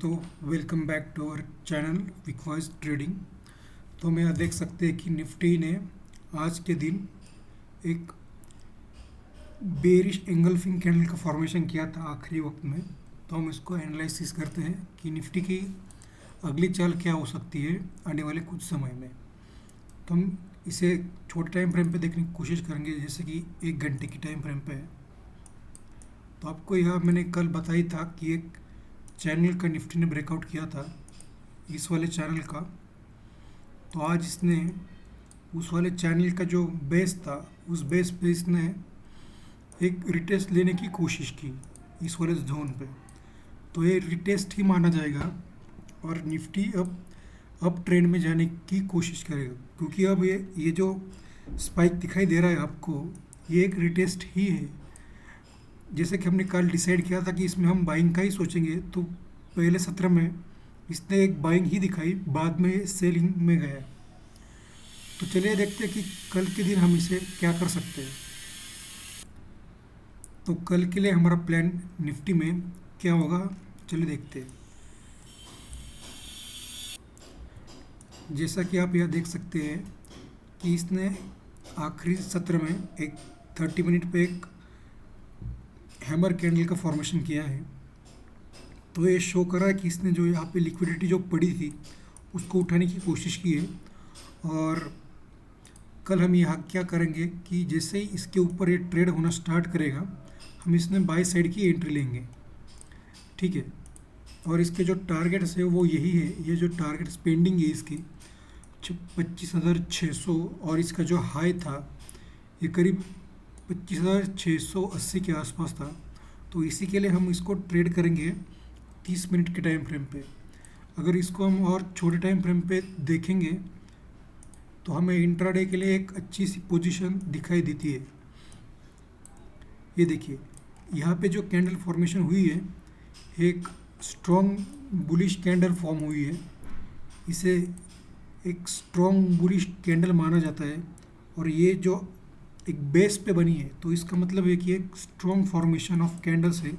दोस्तों, welcome back to our channel Weekwise Trading. तो हम यहाँ देख सकते हैं कि निफ्टी ने आज के दिन एक बेरिश एंगल्फिंग कैंडल का फॉर्मेशन किया था आखिरी वक्त में। तो हम इसको एनालिसिस करते हैं कि निफ्टी की अगली चाल क्या हो सकती है आने वाले कुछ समय में। तो हम इसे छोटे टाइम फ्रेम पे देखने की कोशिश करेंगे, जैसे कि 1 घंटे की टाइम फ्रेम पे है। तो आपको यह मैंने कल बताई था कि एक चैनल का निफ्टी ने ब्रेकआउट किया था, इस वाले चैनल का। तो आज इसने उस वाले चैनल का जो बेस था, उस बेस पे इसने एक रिटेस्ट लेने की कोशिश की इस वाले जोन पे। तो ये रिटेस्ट ही माना जाएगा और निफ्टी अब ट्रेंड में जाने की कोशिश करेगा, क्योंकि अब ये जो स्पाइक दिखाई दे रहा है आपको, ये एक रिटेस्ट ही है। जैसे कि हमने कल डिसाइड किया था कि इसमें हम बाइंग का ही सोचेंगे, तो पहले सत्र में इसने एक बाइंग ही दिखाई, बाद में सेलिंग में गया। तो चलिए देखते हैं कि कल के दिन हम इसे क्या कर सकते हैं। तो कल के लिए हमारा प्लान निफ्टी में क्या होगा, चलिए देखते हैं। जैसा कि आप यहाँ देख सकते हैं कि इसने आखिरी सत्र में एक 30 मिनट पे एक हैमर कैंडल का फॉर्मेशन किया है। तो ये शो कर रहा है कि इसने जो यहाँ पे लिक्विडिटी जो पड़ी थी उसको उठाने की कोशिश की है। और कल हम यहाँ क्या करेंगे कि जैसे ही इसके ऊपर ये ट्रेड होना स्टार्ट करेगा, हम इसमें बाय साइड की एंट्री लेंगे, ठीक है। और इसके जो टारगेट्स है वो यही है, ये जो टारगेट पेंडिंग है इसकी 25,600, और इसका जो हाई था ये करीब 25,680 के आसपास था। तो इसी के लिए हम इसको ट्रेड करेंगे 30 मिनट के टाइम फ्रेम पे। अगर इसको हम और छोटे टाइम फ्रेम पे देखेंगे तो हमें इंट्राडे के लिए एक अच्छी सी पोजीशन दिखाई देती है। ये देखिए, यहाँ पे जो कैंडल फॉर्मेशन हुई है, एक स्ट्रॉन्ग बुलिश कैंडल फॉर्म हुई है। इसे एक स्ट्रॉन्ग बुलिश कैंडल माना जाता है, और ये जो एक बेस पे बनी है, तो इसका मतलब है कि एक स्ट्रॉन्ग फॉर्मेशन ऑफ कैंडल्स है।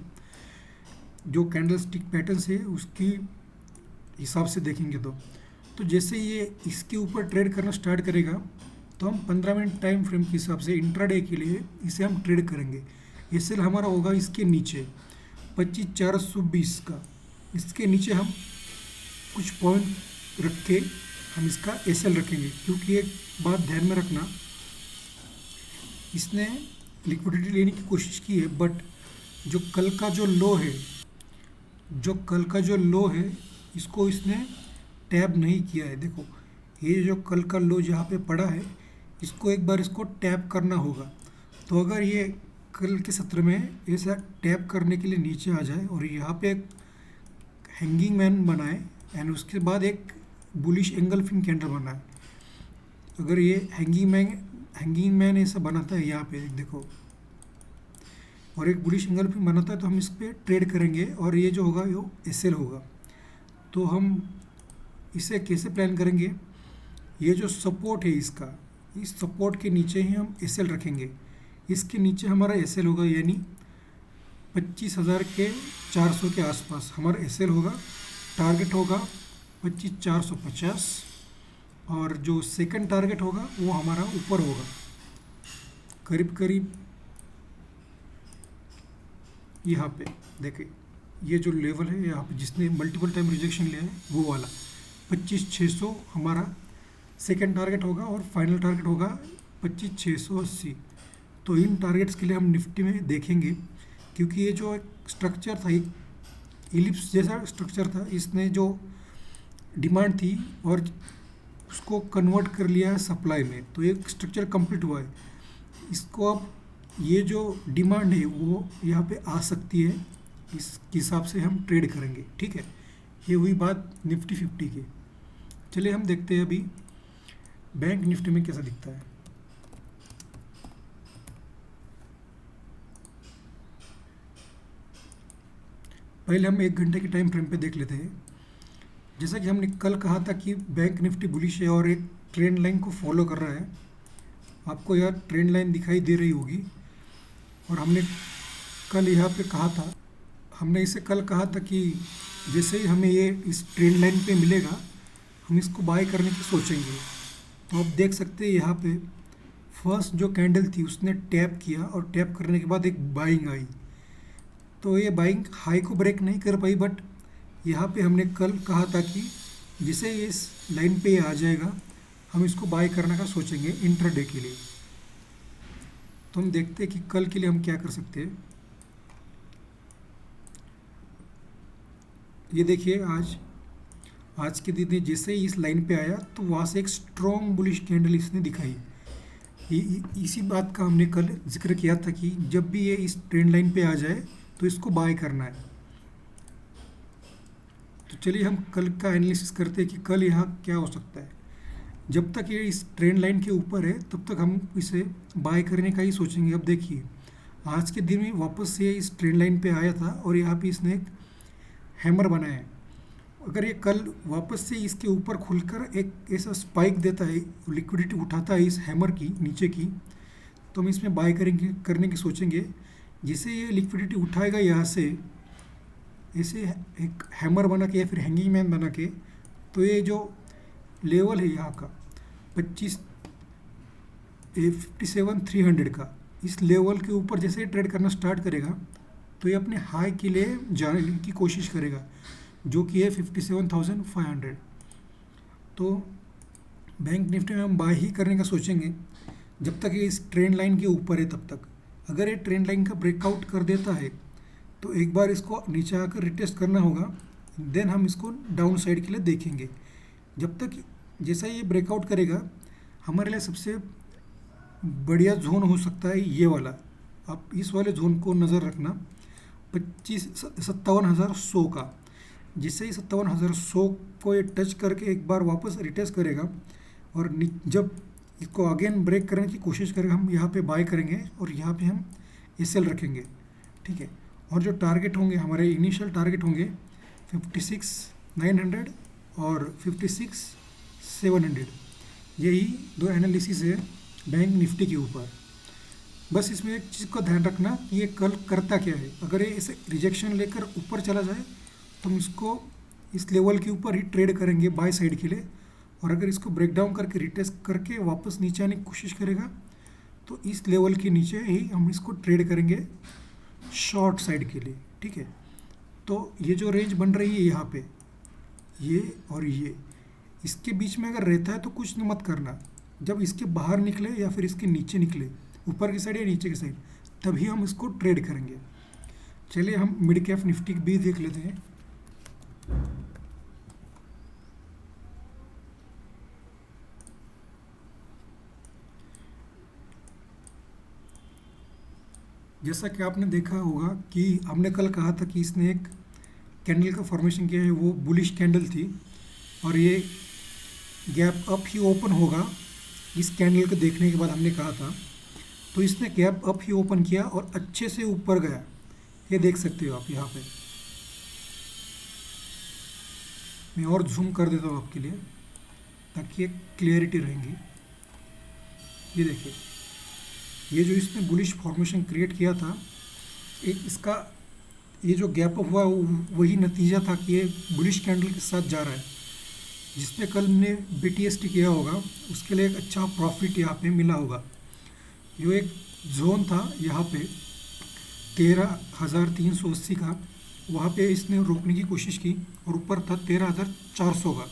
जो कैंडल स्टिक पैटर्न्स है उसकी हिसाब से देखेंगे तो जैसे ये इसके ऊपर ट्रेड करना स्टार्ट करेगा, तो हम 15 मिनट टाइम फ्रेम के हिसाब से इंट्राडे के लिए इसे हम ट्रेड करेंगे। ये सेल हमारा होगा इसके नीचे 25,420 का। इसके नीचे हम कुछ पॉइंट रख के हम इसका एसएल रखेंगे, क्योंकि एक बात ध्यान में रखना, इसने लिक्विडिटी लेने की कोशिश की है, बट जो कल का जो लो है इसको इसने टैप नहीं किया है। देखो, ये जो कल का लो जहाँ पे पड़ा है, इसको एक बार इसको टैप करना होगा। तो अगर ये कल के सत्र में ऐसा टैप करने के लिए नीचे आ जाए और यहाँ पे एक हैंगिंग मैन बनाए एंड उसके बाद एक बुलिश एंगल्फिंग कैंडल बनाए, अगर ये हैंगिंग मैन ऐसा बनाता है यहाँ पे देखो, और एक बुलिश एंगल्फिंग बनाता है, तो हम इस पर ट्रेड करेंगे और ये जो होगा वो एसएल होगा। तो हम इसे कैसे प्लान करेंगे, ये जो सपोर्ट है इसका, इस सपोर्ट के नीचे ही हम एसएल रखेंगे। इसके नीचे हमारा एसएल होगा, यानी 25,400 के आसपास हमारा एसएल होगा। टारगेट होगा 25,450, और जो सेकंड टारगेट होगा वो हमारा ऊपर होगा करीब यहाँ पे। देखिए, ये जो लेवल है यहाँ पे जिसने मल्टीपल टाइम रिजेक्शन लिया है, वो वाला 25,600 हमारा सेकंड टारगेट होगा, और फाइनल टारगेट होगा 25,680। तो इन टारगेट्स के लिए हम निफ्टी में देखेंगे, क्योंकि ये जो एक स्ट्रक्चर था, एक इलिप्स जैसा स्ट्रक्चर था, इसने जो डिमांड थी और उसको कन्वर्ट कर लिया है सप्लाई में, तो एक स्ट्रक्चर कंप्लीट हुआ है। इसको अब ये जो डिमांड है वो यहाँ पे आ सकती है, इस हिसाब से हम ट्रेड करेंगे, ठीक है। ये हुई बात निफ्टी 50 की। चलिए हम देखते हैं अभी बैंक निफ्टी में कैसा दिखता है। पहले हम 1 घंटे के टाइम फ्रेम पे देख लेते हैं। जैसा कि हमने कल कहा था कि बैंक निफ्टी बुलिश है और एक ट्रेंड लाइन को फॉलो कर रहा है। आपको यह ट्रेंड लाइन दिखाई दे रही होगी, और हमने कल यहाँ पे कहा था, हमने इसे कल कहा था कि जैसे ही हमें ये इस ट्रेंड लाइन पे मिलेगा, हम इसको बाय करने की सोचेंगे। तो आप देख सकते हैं यहाँ पे फर्स्ट जो कैंडल थी उसने टैप किया और टैप करने के बाद एक बाइंग आई। तो ये बाइंग हाई को ब्रेक नहीं कर पाई, बट यहाँ पे हमने कल कहा था कि जिसे ये इस लाइन पे आ जाएगा हम इसको बाय करने का सोचेंगे इंट्राडे के लिए। तो हम देखते हैं कि कल के लिए हम क्या कर सकते हैं। ये देखिए आज के दिन जैसे ही इस लाइन पे आया तो वहाँ से एक स्ट्रॉन्ग बुलिश कैंडल इसने दिखाई। इसी बात का हमने कल जिक्र किया था कि जब भी ये इस ट्रेंड लाइन पे आ जाए तो इसको बाय करना है। तो चलिए हम कल का एनालिसिस करते हैं कि कल यहाँ क्या हो सकता है। जब तक ये इस ट्रेंड लाइन के ऊपर है तब तक हम इसे बाय करने का ही सोचेंगे। अब देखिए आज के दिन में वापस से इस ट्रेंड लाइन पे आया था और यहाँ पे इसने एक हैमर बनाया है। अगर ये कल वापस से इसके ऊपर खुलकर एक ऐसा स्पाइक देता है, लिक्विडिटी उठाता है इस हैमर की नीचे की, तो हम इसमें बाय करने की सोचेंगे। जिसे ये लिक्विडिटी उठाएगा यहाँ से ऐसे एक हैमर बना के या फिर हैंगिंग मैन बना के, तो ये जो लेवल है यहाँ का 57,300 का, इस लेवल के ऊपर जैसे ही ट्रेड करना स्टार्ट करेगा तो ये अपने हाई के लिए जाने की कोशिश करेगा, जो कि है 57,500। तो बैंक निफ्टी में हम बाय ही करने का सोचेंगे जब तक ये इस ट्रेंड लाइन के ऊपर है तब तक। अगर ये ट्रेंड लाइन का ब्रेकआउट कर देता है तो एक बार इसको नीचे आकर रिटेस्ट करना होगा, देन हम इसको डाउन साइड के लिए देखेंगे। जब तक जैसा ये ब्रेकआउट करेगा हमारे लिए सबसे बढ़िया जोन हो सकता है ये वाला। आप इस वाले जोन को नज़र रखना 57,100 का। जिससे ही 57,100 को ये टच करके एक बार वापस रिटेस्ट करेगा और जब इसको अगेन ब्रेक करने की कोशिश करेगा हम यहाँ पे बाय करेंगे और यहाँ पे हम एसएल रखेंगे, ठीक है। और जो टारगेट होंगे हमारे इनिशियल टारगेट होंगे 56,900 और 56,700। यही दो एनालिसिस है बैंक निफ्टी के ऊपर। बस इसमें एक चीज़ का ध्यान रखना कि ये कल करता क्या है। अगर ये इसे रिजेक्शन लेकर ऊपर चला जाए तो हम इसको इस लेवल के ऊपर ही ट्रेड करेंगे बाय साइड के लिए, और अगर इसको ब्रेक डाउन करके रिटेस्ट करके वापस नीचे आने की कोशिश करेगा तो इस लेवल के नीचे ही हम इसको ट्रेड करेंगे शॉर्ट साइड के लिए, ठीक है। तो ये जो रेंज बन रही है यहाँ पे, ये और ये, इसके बीच में अगर रहता है तो कुछ मत करना। जब इसके बाहर निकले या फिर इसके नीचे निकले, ऊपर की साइड या नीचे की साइड, तभी हम इसको ट्रेड करेंगे। चलिए हम मिड कैप निफ्टी भी देख लेते हैं। जैसा कि आपने देखा होगा कि हमने कल कहा था कि इसने एक कैंडल का फॉर्मेशन किया है, वो बुलिश कैंडल थी और ये गैप अप ही ओपन होगा इस कैंडल को देखने के बाद, हमने कहा था। तो इसने गैप अप ही ओपन किया और अच्छे से ऊपर गया, ये देख सकते हो आप यहाँ पे। मैं और जूम कर देता हूँ आपके लिए ताकि एक क्लियरिटी रहेंगी। ये देखिए, ये जो इसने बुलिश फॉर्मेशन क्रिएट किया था, एक इसका ये जो गैप अप हुआ वही नतीजा था कि ये बुलिश कैंडल के साथ जा रहा है। जिसपे कल ने BTST किया होगा उसके लिए एक अच्छा प्रॉफिट यहाँ पे मिला होगा। जो एक जोन था यहाँ पे 13,380 का, वहाँ पे इसने रोकने की कोशिश की और ऊपर था 13,400 का,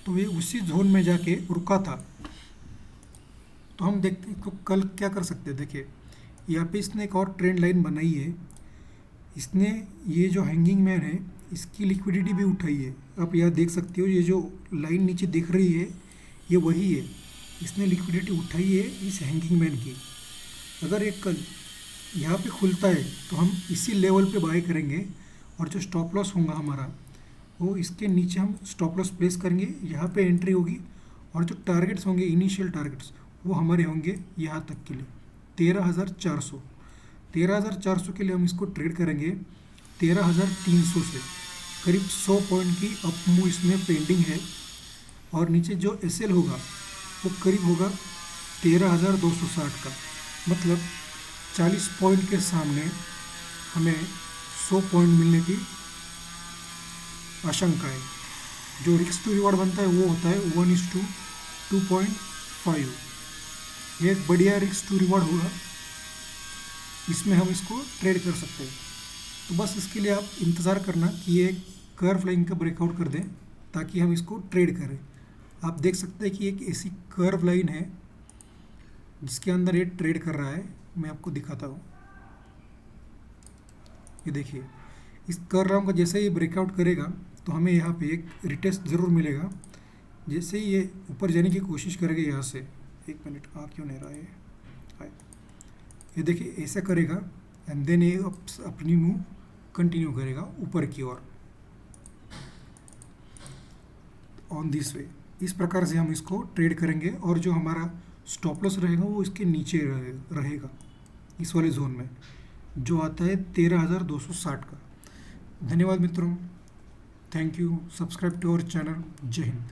तो ये उसी जोन में जाके रुका था। तो हम देखते हैं तो कल क्या कर सकते हैं। देखिए यहाँ पे इसने एक और ट्रेंड लाइन बनाई है। इसने ये जो हैंगिंग मैन है इसकी लिक्विडिटी भी उठाई है। आप यहाँ देख सकते हो, ये जो लाइन नीचे दिख रही है ये वही है, इसने लिक्विडिटी उठाई है इस हैंगिंग मैन की। अगर एक कल यहाँ पे खुलता है तो हम इसी लेवल पे बाय करेंगे और जो स्टॉप लॉस होगा हमारा वो इसके नीचे हम स्टॉप लॉस प्लेस करेंगे, यहाँ पे एंट्री होगी और जो टारगेट्स होंगे इनिशियल टारगेट्स वो हमारे होंगे यहाँ तक के लिए 13,400। 13,400 के लिए हम इसको ट्रेड करेंगे 13,300 से। करीब 100 पॉइंट की अप मूव इसमें पेंडिंग है और नीचे जो एसएल होगा वो करीब होगा 13,260 का। मतलब 40 पॉइंट के सामने हमें 100 पॉइंट मिलने की आशंका है। जो रिस्क टू रिवार्ड बनता है वो होता है 1:2.5। ये एक बढ़िया रिस्क टू रिवार्ड होगा, इसमें हम इसको ट्रेड कर सकते हैं। तो बस इसके लिए आप इंतज़ार करना कि ये कर्व लाइन का ब्रेकआउट कर दें ताकि हम इसको ट्रेड करें। आप देख सकते हैं कि एक ऐसी कर्व लाइन है जिसके अंदर ये ट्रेड कर रहा है। मैं आपको दिखाता हूँ, ये देखिए इस कर्व लाइन का जैसे ही ब्रेकआउट करेगा तो हमें यहाँ पे एक रिटेस्ट ज़रूर मिलेगा। जैसे ही ये ऊपर जाने की कोशिश करेगा यहाँ से, एक मिनट आ क्यों नहीं रहा है, ये देखिए ऐसा करेगा एंड देन ये अपनी मूव कंटिन्यू करेगा ऊपर की ओर ऑन दिस वे। इस प्रकार से हम इसको ट्रेड करेंगे और जो हमारा स्टॉप लॉस रहेगा वो इसके नीचे रहेगा इस वाले जोन में जो आता है 13,260 का। धन्यवाद मित्रों, thank you, subscribe to our channel. जय हिंद।